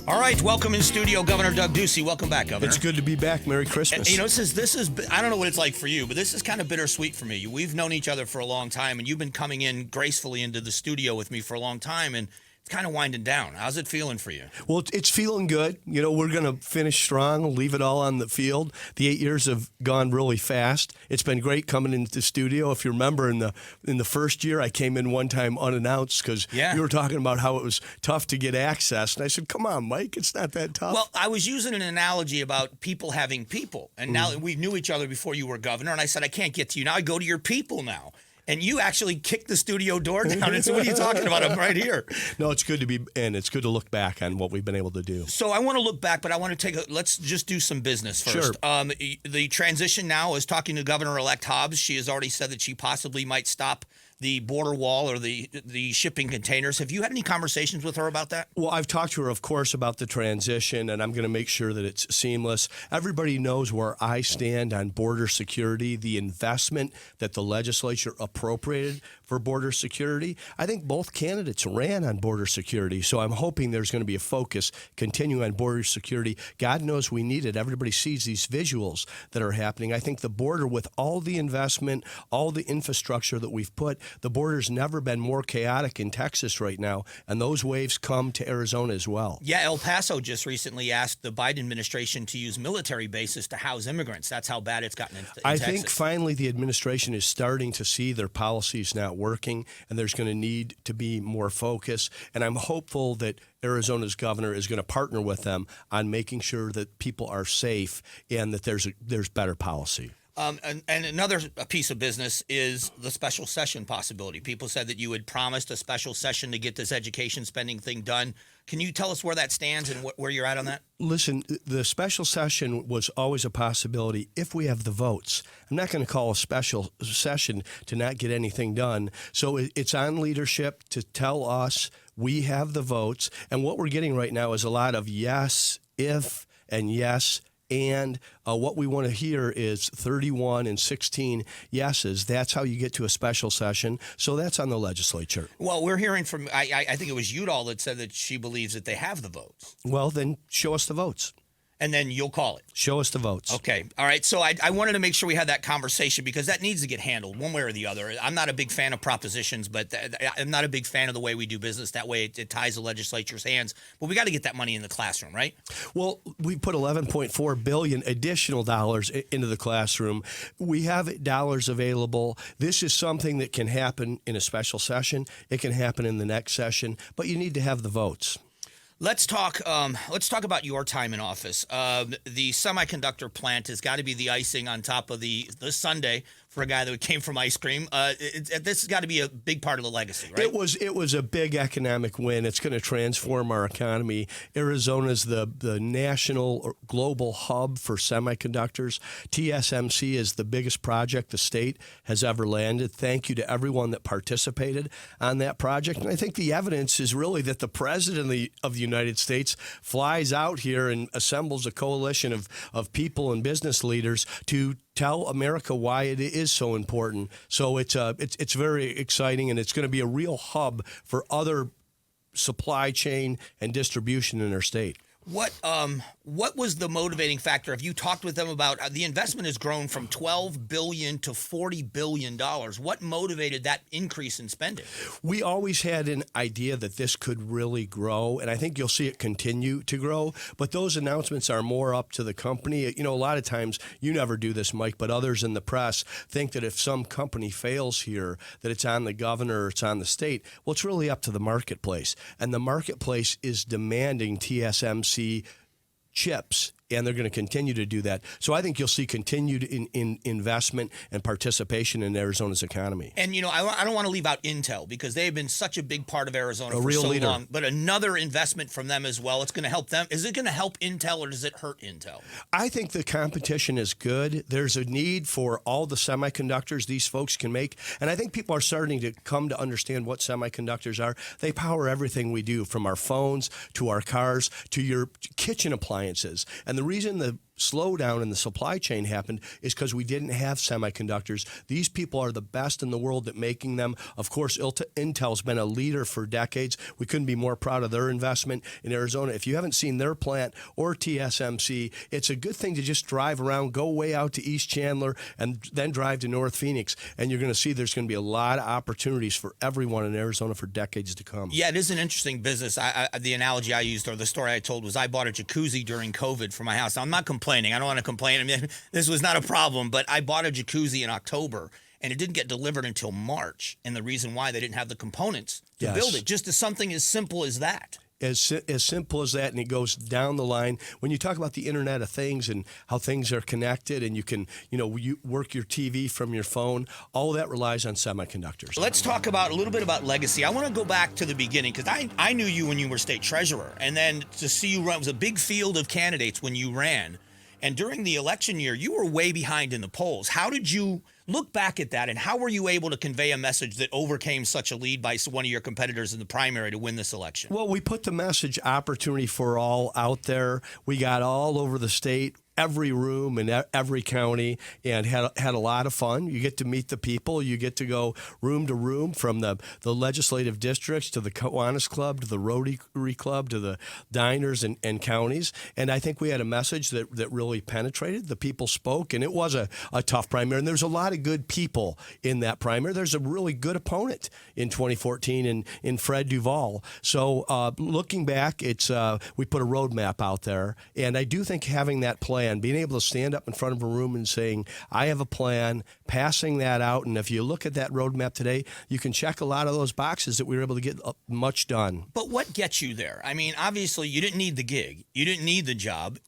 All right, welcome in studio, Governor Doug Ducey. Welcome back, Governor. It's good to be back. Merry Christmas. You know, this is I don't know what it's like for you, but this is kind of bittersweet for me. We've known each other for a long time, and you've been coming in gracefully into the studio with me for a long time, and it's kind of winding down. How's it feeling for you? Well, it's feeling good. You know, we're going to finish strong, leave it all on the field. The 8 years have gone really fast. It's been great coming into the studio. If you remember, in the first year, I came in one time unannounced because you were talking about how it was tough to get access. And I said, come on, Mike, it's not that tough. Well, I was using an analogy about people having people. And now we knew each other before you were governor. And I said, I can't get to you now. I go to your people now. And you actually kicked the studio door down. And so what are you talking about? I'm right here. No, it's good to be in. It's good to look back on what we've been able to do. So I want to look back, but I want to let's just do some business first. Sure. The transition now is talking to Governor-elect Hobbs. She has already said that she possibly might stop the border wall or the shipping containers. Have you had any conversations with her about that? Well, I've talked to her, of course, about the transition, and I'm going to make sure that it's seamless. Everybody knows where I stand on border security, the investment that the legislature appropriated for border security. I think both candidates ran on border security, so I'm hoping there's going to be a focus continuing on border security. God knows we need it. Everybody sees these visuals that are happening. I think the border, with all the investment, all the infrastructure that we've put, the border's never been more chaotic in Texas right now, and those waves come to Arizona as well. Yeah, El Paso just recently asked the Biden administration to use military bases to house immigrants. That's how bad it's gotten in Texas. I think finally the administration is starting to see their policies not working, and there's going to need to be more focus. And I'm hopeful that Arizona's governor is going to partner with them on making sure that people are safe and that there's better policy. And another piece of business is the special session possibility. People said that you had promised a special session to get this education spending thing done. Can you tell us where that stands and where you're at on that? Listen, the special session was always a possibility if we have the votes. I'm not going to call a special session to not get anything done. So it's on leadership to tell us we have the votes. And what we're getting right now is a lot of yes, if, and yes, and what we want to hear is 31 and 16 yeses. That's how you get to a special session. So that's on the legislature. Well, we're hearing from, I think it was Udall that said that she believes that they have the votes. Well, then show us the votes. And then you'll call it. Show us the votes. Okay. All right. So I wanted to make sure we had that conversation because that needs to get handled one way or the other. I'm not a big fan of propositions, but I'm not a big fan of the way we do business. That way it ties the legislature's hands. But we got to get that money in the classroom, right? Well, we put $11.4 billion additional dollars into the classroom. We have dollars available. This is something that can happen in a special session. It can happen in the next session, but you need to have the votes. Let's talk about your time in office. The semiconductor plant has got to be the icing on top of the sundae for a guy that came from ice cream. This has got to be a big part of the legacy, right? It was a big economic win. It's going to transform our economy. Arizona's the national or global hub for semiconductors. TSMC is the biggest project the state has ever landed. Thank you to everyone that participated on that project. And I think the evidence is really that the president of the United States flies out here and assembles a coalition of people and business leaders to tell America why it is so important. So it's very exciting, and it's going to be a real hub for other supply chain and distribution in our state. What was the motivating factor? Have you talked with them about the investment has grown from $12 billion to $40 billion? What motivated that increase in spending? We always had an idea that this could really grow, and I think you'll see it continue to grow. But those announcements are more up to the company. You know, a lot of times, you never do this, Mike, but others in the press think that if some company fails here, that it's on the governor or it's on the state. Well, it's really up to the marketplace. And the marketplace is demanding TSMC chips, and they're going to continue to do that. So I think you'll see continued in investment and participation in Arizona's economy. And, you know, I don't want to leave out Intel because they've been such a big part of Arizona for so leader. long. But another investment from them as well. It's going to help them. Is it going to help Intel or does it hurt Intel? I think the competition is good. There's a need for all the semiconductors these folks can make. And I think people are starting to come to understand what semiconductors are. They power everything we do, from our phones to our cars to your kitchen appliances. And the reason the slowdown in the supply chain happened is because we didn't have semiconductors. These people are the best in the world at making them. Of course, Intel's been a leader for decades. We couldn't be more proud of their investment in Arizona. If you haven't seen their plant or TSMC, it's a good thing to just drive around, go way out to East Chandler, and then drive to North Phoenix, and you're going to see there's going to be a lot of opportunities for everyone in Arizona for decades to come. Yeah, it is an interesting business. The analogy I used, or the story I told, was I bought a jacuzzi during COVID for my house. Now, I'm not complaining. I don't want to complain. I mean, this was not a problem, but I bought a jacuzzi in October, and it didn't get delivered until March. And the reason why, they didn't have the components to build it. Just as something as simple as that. As simple as that, and it goes down the line. When you talk about the Internet of Things and how things are connected, and you can, you work your TV from your phone, all of that relies on semiconductors. Let's talk about a little bit about legacy. I want to go back to the beginning, because I knew you when you were state treasurer, and then to see you run, it was a big field of candidates when you ran. And during the election year, you were way behind in the polls. How did you look back at that, and how were you able to convey a message that overcame such a lead by one of your competitors in the primary to win this election? Well, we put the message opportunity for all out there. We got all over the state, every room in every county, and had a lot of fun. You get to meet the people. You get to go room to room, from the legislative districts to the Kiwanis Club to the Rotary Club to the diners and counties. And I think we had a message that really penetrated. The people spoke, and it was a tough primary. And there's a lot of good people in that primary. There's a really good opponent in 2014 in Fred Duvall. So looking back, it's we put a roadmap out there. And I do think having that plan, being able to stand up in front of a room and saying, I have a plan, passing that out. And if you look at that roadmap today, you can check a lot of those boxes that we were able to get much done. But what gets you there? I mean, obviously, you didn't need the gig. You didn't need the job.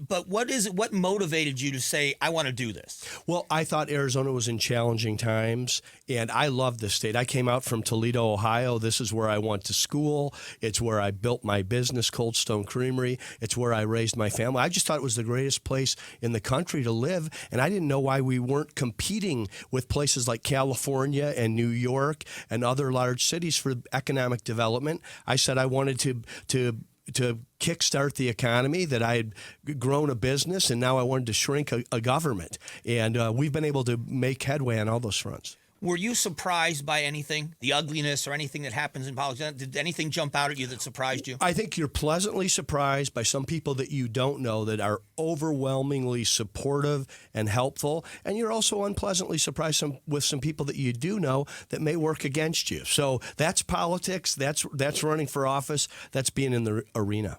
But what is it? What motivated you to say, I want to do this? Well, I thought Arizona was in challenging times, and I love this state. I came out from Toledo, Ohio. This is where I went to school. It's where I built my business, Cold Stone Creamery. It's where I raised my family. I just thought it was the greatest place in the country to live, and I didn't know why we weren't competing with places like California and New York and other large cities for economic development. I said I wanted to kickstart the economy, that I had grown a business, and now I wanted to shrink a government. And we've been able to make headway on all those fronts. Were you surprised by anything, the ugliness or anything that happens in politics? Did anything jump out at you that surprised you? I think you're pleasantly surprised by some people that you don't know that are overwhelmingly supportive and helpful. And you're also unpleasantly surprised with some people that you do know that may work against you. So that's politics. That's running for office. That's being in the arena.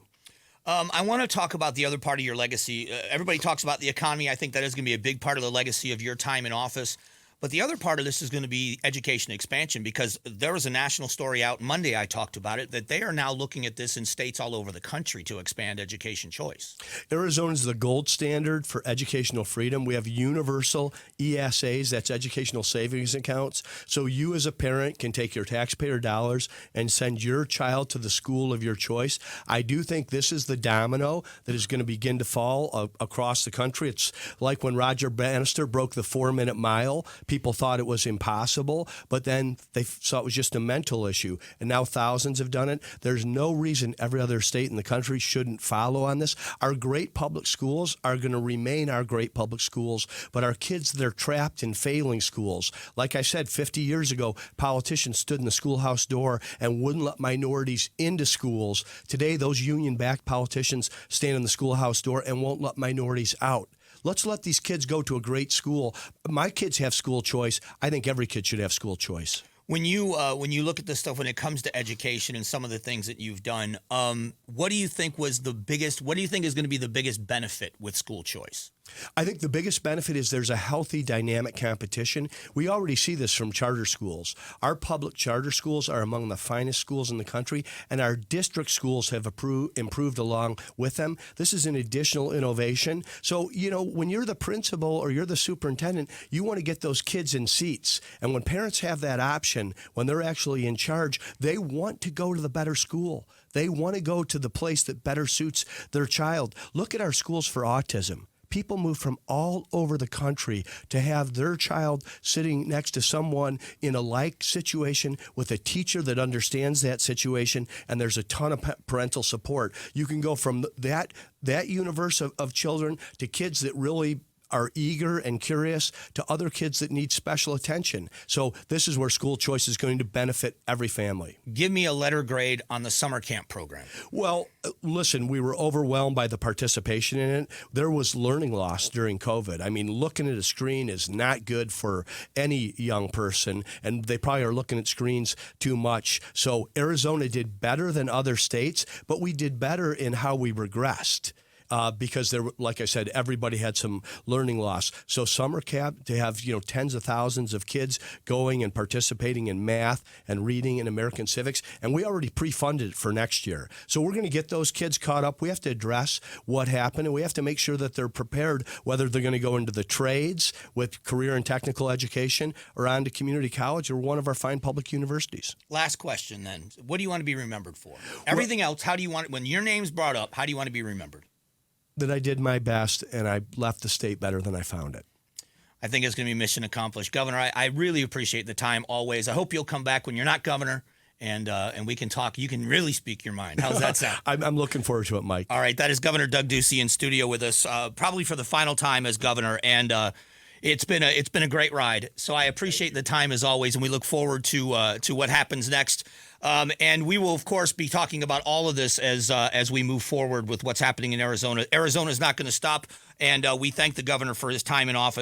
I want to talk about the other part of your legacy. Everybody talks about the economy. I think that is going to be a big part of the legacy of your time in office. But the other part of this is going to be education expansion, because there was a national story out Monday, I talked about it, that they are now looking at this in states all over the country to expand education choice. Arizona is the gold standard for educational freedom. We have universal ESAs, that's educational savings accounts. So you as a parent can take your taxpayer dollars and send your child to the school of your choice. I do think this is the domino that is going to begin to fall across the country. It's like when Roger Bannister broke the 4-minute mile. People thought it was impossible, but then they saw it was just a mental issue. And now thousands have done it. There's no reason every other state in the country shouldn't follow on this. Our great public schools are going to remain our great public schools, but our kids, they're trapped in failing schools. Like I said, 50 years ago, politicians stood in the schoolhouse door and wouldn't let minorities into schools. Today, those union-backed politicians stand in the schoolhouse door and won't let minorities out. Let's let these kids go to a great school. My kids have school choice. I think every kid should have school choice. When you look at this stuff, when it comes to education and some of the things that you've done, what do you think was the biggest? What do you think is going to be the biggest benefit with school choice? I think the biggest benefit is there's a healthy, dynamic competition. We already see this from charter schools. Our public charter schools are among the finest schools in the country, and our district schools have improved along with them. This is an additional innovation. So, when you're the principal or you're the superintendent, you want to get those kids in seats. And when parents have that option, when they're actually in charge, they want to go to the better school. They want to go to the place that better suits their child. Look at our schools for autism. People move from all over the country to have their child sitting next to someone in a like situation with a teacher that understands that situation, and there's a ton of parental support. You can go from that universe of children to kids that really are eager and curious to other kids that need special attention. So this is where school choice is going to benefit every family. Give me a letter grade on the summer camp program. Well, listen, we were overwhelmed by the participation in it. There was learning loss during COVID. I mean, looking at a screen is not good for any young person, and they probably are looking at screens too much. So Arizona did better than other states, but we did better in how we regressed. Because there, like I said, everybody had some learning loss. So summer camp, to have tens of thousands of kids going and participating in math and reading and American civics, and we already pre-funded it for next year. So we're going to get those kids caught up. We have to address what happened, and we have to make sure that they're prepared, whether they're going to go into the trades with career and technical education or on to community college or one of our fine public universities. Last question then. What do you want to be remembered for? Everything else, how do you want, when your name's brought up, how do you want to be remembered? That I did my best and I left the state better than I found it. I think it's going to be mission accomplished. Governor, I really appreciate the time always. I hope you'll come back when you're not governor and we can talk. You can really speak your mind. How's that sound? I'm looking forward to it, Mike. All right. That is Governor Doug Ducey in studio with us, probably for the final time as governor. And it's been a great ride. So I appreciate the time as always, and we look forward to what happens next. And we will, of course, be talking about all of this as we move forward with what's happening in Arizona. Arizona is not going to stop, and we thank the governor for his time in office.